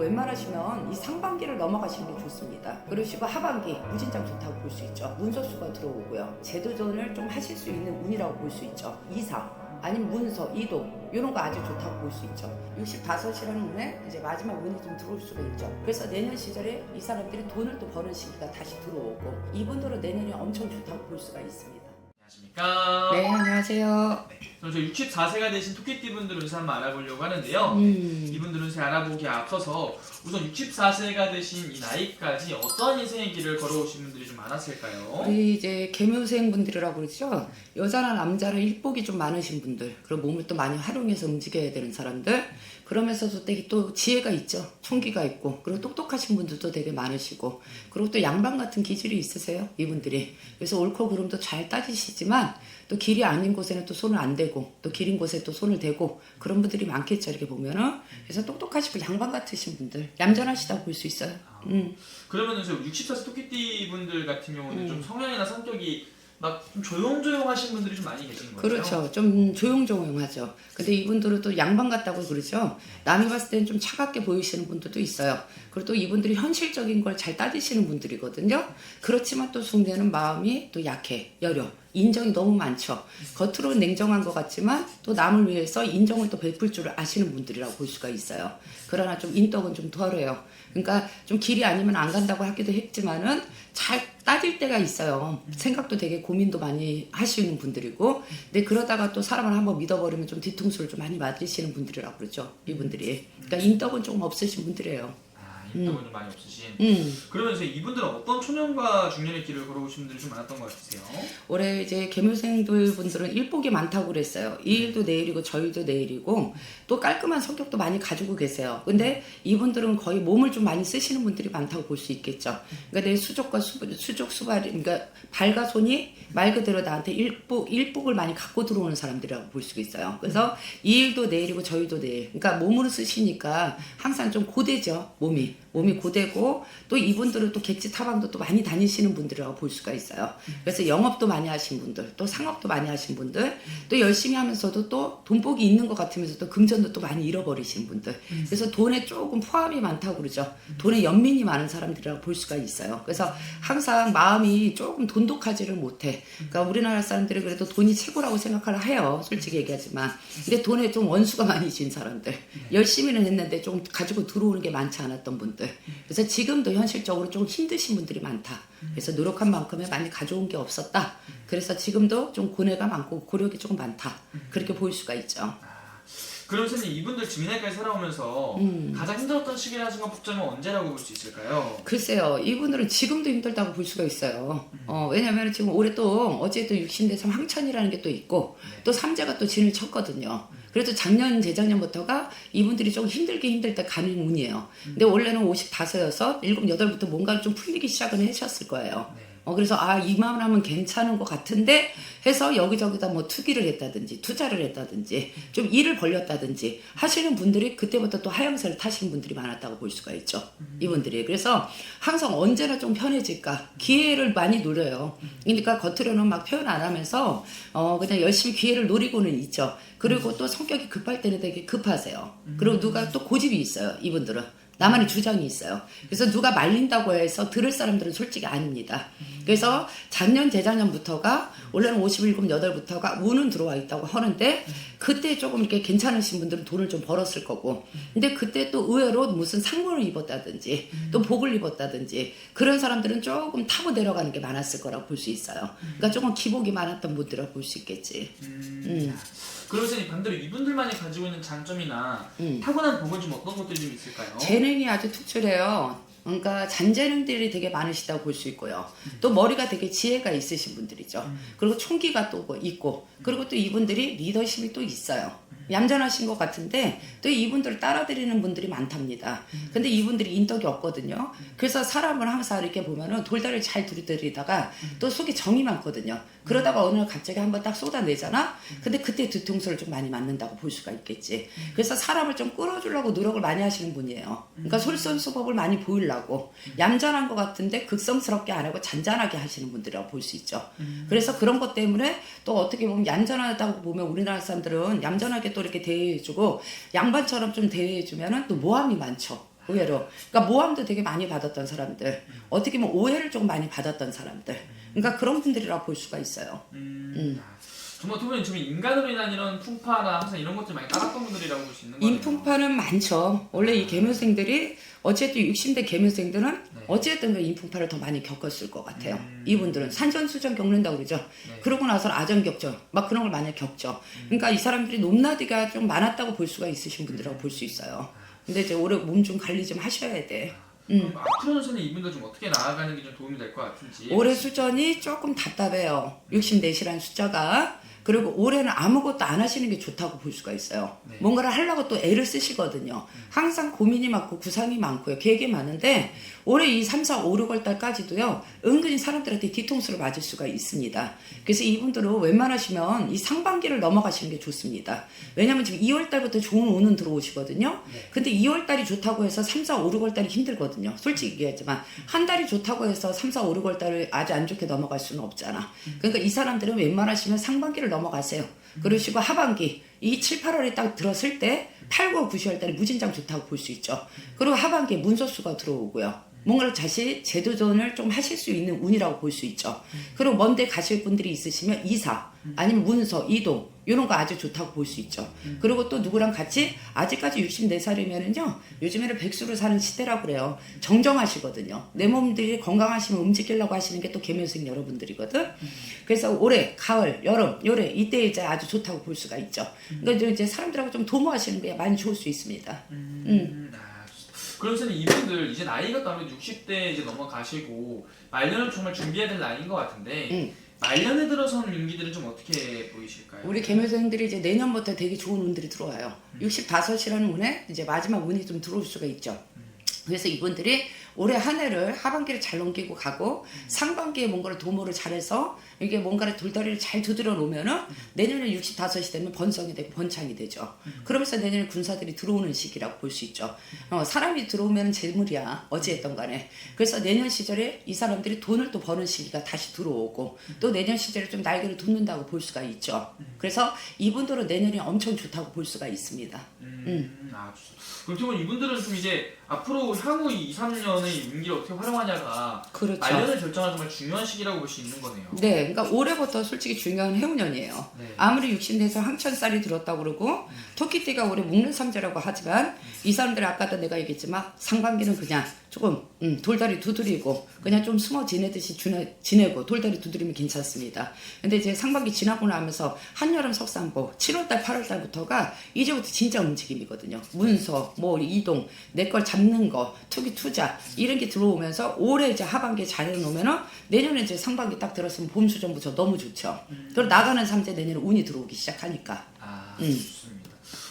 웬만하시면 이 상반기를 넘어가시는 게 좋습니다. 그러시고 하반기 무진장 좋다고 볼 수 있죠. 문서수가 들어오고요. 제도전을 좀 하실 수 있는 운이라고 볼 수 있죠. 이사 아니면 문서, 이동 이런 거 아주 좋다고 볼 수 있죠. 65이라는 운에 이제 마지막 운이 좀 들어올 수가 있죠. 그래서 내년 시절에 이 사람들이 돈을 또 버는 시기가 다시 들어오고 이분들은 내년이 엄청 좋다고 볼 수가 있습니다. 안녕하십니까? 네, 안녕하세요. 그럼 저 64세가 되신 토끼띠분들 운세 한번 알아보려고 하는데요. 이분들 운세 알아보기에 앞서서 우선 64세가 되신 이 나이까지 어떤 인생의 길을 걸어오신 분들이 좀 많았을까요? 우리 이제 계묘생 분들이라고 그러죠. 여자나 남자나 일복이 좀 많으신 분들, 그리고 몸을 또 많이 활용해서 움직여야 되는 사람들, 그러면서도 되게 또 지혜가 있죠. 총기가 있고, 그리고 똑똑하신 분들도 되게 많으시고, 그리고 또 양반 같은 기질이 있으세요, 이분들이. 그래서 옳고 그름도 잘 따지시지만 또 길이 아닌 곳에는 또 손을 안 대고, 또 길인 곳에 또 손을 대고, 그런 분들이 많겠죠, 이렇게 보면은. 그래서 똑똑하시고 양반 같으신 분들, 얌전하시다고 볼 수 있어요. 그러면은 64세 토끼띠 분들 같은 경우는 좀 성향이나 성격이 막 좀 조용조용하신 분들이 좀 많이 계신 거예요? 그렇죠. 좀 조용조용하죠. 근데 이분들은 또 양반 같다고 그러죠. 남이 봤을 때는 좀 차갑게 보이시는 분들도 있어요. 그리고 또 이분들이 현실적인 걸 잘 따지시는 분들이거든요. 그렇지만 또 속내는 마음이 또 약해, 여려. 인정이 너무 많죠. 겉으로는 냉정한 것 같지만 또 남을 위해서 인정을 또 베풀 줄 아시는 분들이라고 볼 수가 있어요. 그러나 좀 인덕은 좀 덜해요. 그러니까 좀 길이 아니면 안 간다고 하기도 했지만은 잘 따질 때가 있어요. 생각도 되게 고민도 많이 하시는 분들이고, 근데 그러다가 또 사람을 한번 믿어버리면 좀 뒤통수를 좀 많이 맞으시는 분들이라고 그러죠. 이분들이. 그러니까 인덕은 조금 없으신 분들이에요. 인덕은 좀 많이 없으신. 그러면서 이분들은 어떤 초년과 중년의 길을 걸어오신 분들이 좀 많았던 것 같으세요? 올해 이제 계묘생들 분들은 일복이 많다고 그랬어요. 이 일도 내일이고 저희도 내일이고 또 깔끔한 성격도 많이 가지고 계세요. 근데 이분들은 거의 몸을 좀 많이 쓰시는 분들이 많다고 볼 수 있겠죠. 그러니까 내 수족과 수족 수발이, 그러니까 발과 손이 말 그대로 나한테 일복을 많이 갖고 들어오는 사람들이라고 볼 수가 있어요. 그래서 이 일도 내일이고 저희도 내일. 그러니까 몸으로 쓰시니까 항상 좀 고되죠. 몸이 고되고, 또 이분들은 또 객지 타방도 또 많이 다니시는 분들이라고 볼 수가 있어요. 그래서 영업도 많이 하신 분들, 또 상업도 많이 하신 분들, 또 열심히 하면서도 또 돈복이 있는 것 같으면서 또 금전도 또 많이 잃어버리신 분들. 그래서 돈에 조금 포함이 많다고 그러죠. 돈에 연민이 많은 사람들이라고 볼 수가 있어요. 그래서 항상 마음이 조금 돈독하지를 못해. 그러니까 우리나라 사람들이 그래도 돈이 최고라고 생각을 해요. 솔직히 얘기하지만. 근데 돈에 좀 원수가 많이 진 사람들. 열심히는 했는데 좀 가지고 들어오는 게 많지 않았던 분들. 그래서 지금도 현실적으로 좀 힘드신 분들이 많다. 그래서 노력한 만큼에 많이 가져온 게 없었다. 그래서 지금도 좀 고뇌가 많고 고력이 조금 많다. 그렇게 보일 수가 있죠. 그럼 선생님, 이분들 지민날까지 살아오면서 가장 힘들었던 시기나 순간 폭점은 언제라고 볼 수 있을까요? 글쎄요, 이분들은 지금도 힘들다고 볼 수가 있어요. 왜냐면 지금 올해 또 어제 또 60대 3 황천이라는 게 또 있고, 또 삼재가 또 진을 쳤거든요. 그래도 작년, 재작년부터가 이분들이 좀 힘들 때 가는 운이에요. 근데 원래는 55여서 7, 8부터 뭔가 좀 풀리기 시작은 하셨을 거예요. 그래서 이만 하면 괜찮은 것 같은데 해서 여기저기다 뭐 투기를 했다든지 투자를 했다든지 좀 일을 벌렸다든지 하시는 분들이 그때부터 또 하향세를 타시는 분들이 많았다고 볼 수가 있죠. 이분들이. 그래서 항상 언제나 좀 편해질까 기회를 많이 노려요. 그러니까 겉으로는 막 표현 안 하면서 그냥 열심히 기회를 노리고는 있죠. 그리고 또 성격이 급할 때는 되게 급하세요. 그리고 누가 또 고집이 있어요. 이분들은. 나만의 주장이 있어요. 그래서 누가 말린다고 해서 들을 사람들은 솔직히 아닙니다. 그래서 작년, 재작년부터가, 원래는 57, 8부터가 운은 들어와 있다고 하는데, 그때 조금 이렇게 괜찮으신 분들은 돈을 좀 벌었을 거고, 근데 그때 또 의외로 무슨 상문을 입었다든지, 또 복을 입었다든지, 그런 사람들은 조금 타고 내려가는 게 많았을 거라고 볼 수 있어요. 그러니까 조금 기복이 많았던 분들이라고 볼 수 있겠지. 그러면 반대로 이분들만이 가지고 있는 장점이나 타고난 복은 좀 어떤 것들이 좀 있을까요? 재능이 아주 특출해요. 그러니까 잔재능들이 되게 많으시다고 볼 수 있고요. 또 머리가 되게 지혜가 있으신 분들이죠. 그리고 총기가 또 있고, 그리고 또 이분들이 리더십이 또 있어요. 얌전하신 것 같은데 또 이분들을 따라드리는 분들이 많답니다. 근데 이분들이 인덕이 없거든요. 그래서 사람을 항상 이렇게 보면은 돌다리를 잘 두드리다가 또 속에 정이 많거든요. 그러다가 어느 날 갑자기 한번 딱 쏟아내잖아. 근데 그때 뒤통수를 좀 많이 맞는다고 볼 수가 있겠지. 그래서 사람을 좀 끌어주려고 노력을 많이 하시는 분이에요. 그러니까 솔선수범을 많이 보이려고 얌전한 것 같은데 극성스럽게 안 하고 잔잔하게 하시는 분들이라고 볼 수 있죠. 그래서 그런 것 때문에 또 어떻게 보면 얌전하다고 보면 우리나라 사람들은 얌전하게 또 이렇게 대해주고 양반처럼 좀 대해주면은 또 모함이 많죠. 의외로. 그러니까 모함도 되게 많이 받았던 사람들, 어떻게 보면 오해를 조금 많이 받았던 사람들, 그러니까 그런 분들이라 볼 수가 있어요. 정말 어떻게 보면 지금 인간으로 인한 이런 풍파나 항상 이런 것들 많이 따랐던 분들이라고 볼 수 있는 거네요. 인풍파는 많죠. 원래 이 계묘생들이 어쨌든 60대 계묘생들은 네. 어쨌든 그 인풍파를 더 많이 겪었을 것 같아요. 이분들은 산전수전 겪는다고 그러죠. 네. 그러고 나서 아전 겪죠. 막 그런 걸 많이 겪죠. 그러니까 이 사람들이 높낮이가 좀 많았다고 볼 수가 있으신 분들이라고 볼 수 있어요. 근데 이제 올해 몸 좀 관리 좀 하셔야 돼. 그럼 앞으로는 선생님 이분들 좀 어떻게 나아가는 게 좀 도움이 될 것 같은지. 올해 수전이 조금 답답해요. 64시라는 숫자가. 그리고 올해는 아무것도 안 하시는 게 좋다고 볼 수가 있어요. 네. 뭔가를 하려고 또 애를 쓰시거든요. 항상 고민이 많고 구상이 많고요. 계획이 많은데 올해 이 3, 4, 5, 6월 달까지도요. 은근히 사람들한테 뒤통수를 맞을 수가 있습니다. 그래서 이분들은 웬만하시면 이 상반기를 넘어가시는 게 좋습니다. 왜냐면 지금 2월 달부터 좋은 운은 들어오시거든요. 근데 2월 달이 좋다고 해서 3, 4, 5, 6월 달이 힘들거든요. 솔직히 얘기하지만 한 달이 좋다고 해서 3, 4, 5, 6월 달을 아주 안 좋게 넘어갈 수는 없잖아. 그러니까 이 사람들은 웬만하시면 상반기를 넘어가세요. 그러시고 하반기 이 7, 8월에 딱 들었을 때 8, 9, 9, 10월 달에 무진장 좋다고 볼 수 있죠. 그리고 하반기에 문서수가 들어오고요. 뭔가를 다시 재도전을 좀 하실 수 있는 운이라고 볼 수 있죠. 그리고 먼데 가실 분들이 있으시면 이사 아니면 문서, 이동 이런 거 아주 좋다고 볼 수 있죠. 그리고 또 누구랑 같이 아직까지 64살이면은요 요즘에는 백수로 사는 시대라고 그래요. 정정하시거든요. 내 몸들이 건강하시면 움직이려고 하시는 게 또 계묘생 여러분들이거든. 그래서 올해 가을, 여름, 요래 이때 이제 아주 좋다고 볼 수가 있죠. 그러니까 이제 사람들하고 좀 도모하시는 게 많이 좋을 수 있습니다. 그럼 선생님 이분들 이제 나이가 또 아무래도 60대 이제 넘어가시고 말년을 정말 준비해야 될 나이인 것 같은데 말년에 들어선 임기들은 좀 어떻게 보이실까요? 우리 계묘생들이 이제 내년부터 되게 좋은 운들이 들어와요. 65이라는 운에 이제 마지막 운이 좀 들어올 수가 있죠. 그래서 이분들이 올해 한 해를 하반기를 잘 넘기고 가고 상반기에 뭔가를 도모를 잘해서 이게 뭔가를 돌다리를 잘 두드려 놓으면은 내년에 65이 되면 번성이 되고 번창이 되죠. 그러면서 내년에 군사들이 들어오는 시기라고 볼 수 있죠. 사람이 들어오면 재물이야. 어찌했던 간에. 그래서 내년 시절에 이 사람들이 돈을 또 버는 시기가 다시 들어오고 또 내년 시절에 좀 날개를 돋는다고 볼 수가 있죠. 그래서 이분들은 내년이 엄청 좋다고 볼 수가 있습니다. 아, 그렇다면 이분들은 좀 이제 앞으로 향후 2, 3년의 임기를 어떻게 활용하냐가 그렇죠. 말년을 결정하는 정말 중요한 시기라고 볼 수 있는 거네요. 네, 그러니까 올해부터 솔직히 중요한 해운년이에요. 네. 아무리 60대에서 황천살이 들었다고 그러고 토끼띠가 올해 묵는삼재라고 하지만 이 사람들이 아까도 내가 얘기했지만 상반기는 그냥 조금 돌다리 두드리고 그냥 좀 숨어 지내듯이 지내고 돌다리 두드리면 괜찮습니다. 근데 이제 상반기 지나고 나면서 한여름 석산보 7월달 8월달부터가 이제부터 진짜 움직임이거든요. 문서 뭐 이동 내 걸 잡는 거 투기 투자 이런 게 들어오면서 올해 이제 하반기에 잘 해놓으면은 내년에 이제 상반기 딱 들었으면 봄 수전부터 너무 좋죠. 그리고 나가는 삼재 내년에 운이 들어오기 시작하니까. 아, 좋습니다.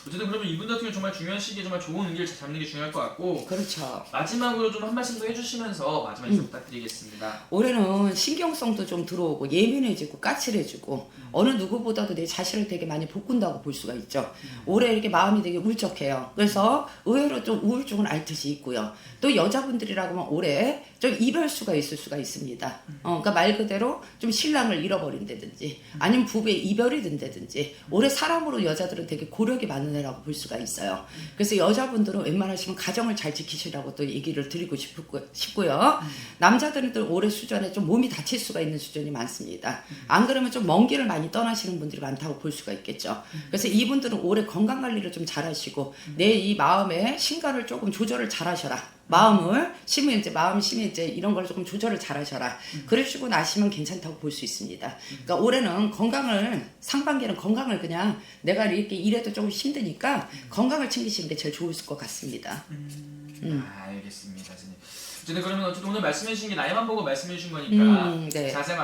어쨌든 그러면 이분 같은 경우 정말 중요한 시기에 정말 좋은 운기를 잡는 게 중요할 것 같고 그렇죠. 마지막으로 좀 한 말씀 더 해주시면서 마지막 인사 부탁드리겠습니다. 올해는 신경성도 좀 들어오고 예민해지고 까칠해지고 어느 누구보다도 내 자신을 되게 많이 복군다고 볼 수가 있죠. 올해 이렇게 마음이 되게 울적해요. 그래서 의외로 좀 우울증을 앓듯이 있고요. 또 여자분들이라고 하면 올해 좀 이별수가 있을 수가 있습니다. 그러니까 말 그대로 좀 신랑을 잃어버린다든지 아니면 부부의 이별이 된다든지 올해 사람으로 여자들은 되게 고력이 많은 애라고 볼 수가 있어요. 그래서 여자분들은 웬만하시면 가정을 잘 지키시라고 또 얘기를 드리고 싶고요. 남자들은 또 올해 수전에 좀 몸이 다칠 수가 있는 수전이 많습니다. 안 그러면 좀 먼 길을 많이 떠나시는 분들이 많다고 볼 수가 있겠죠. 그래서 이분들은 올해 건강관리를 좀 잘하시고 내 이 마음의 신간을 조금 조절을 잘하셔라. 마음을 심해제, 마음 심해제 이런 걸 조금 조절을 잘하셔라. 그러시고 나시면 괜찮다고 볼 수 있습니다. 그러니까 올해는 건강을 상반기는 건강을 그냥 내가 이렇게 일해도 조금 힘드니까 건강을 챙기시는 게 제일 좋을 것 같습니다. 알겠습니다, 선생님. 어쨌든 그러면 오늘 말씀해 주신 게 나이만 보고 말씀해 주신 거니까 네. 자세히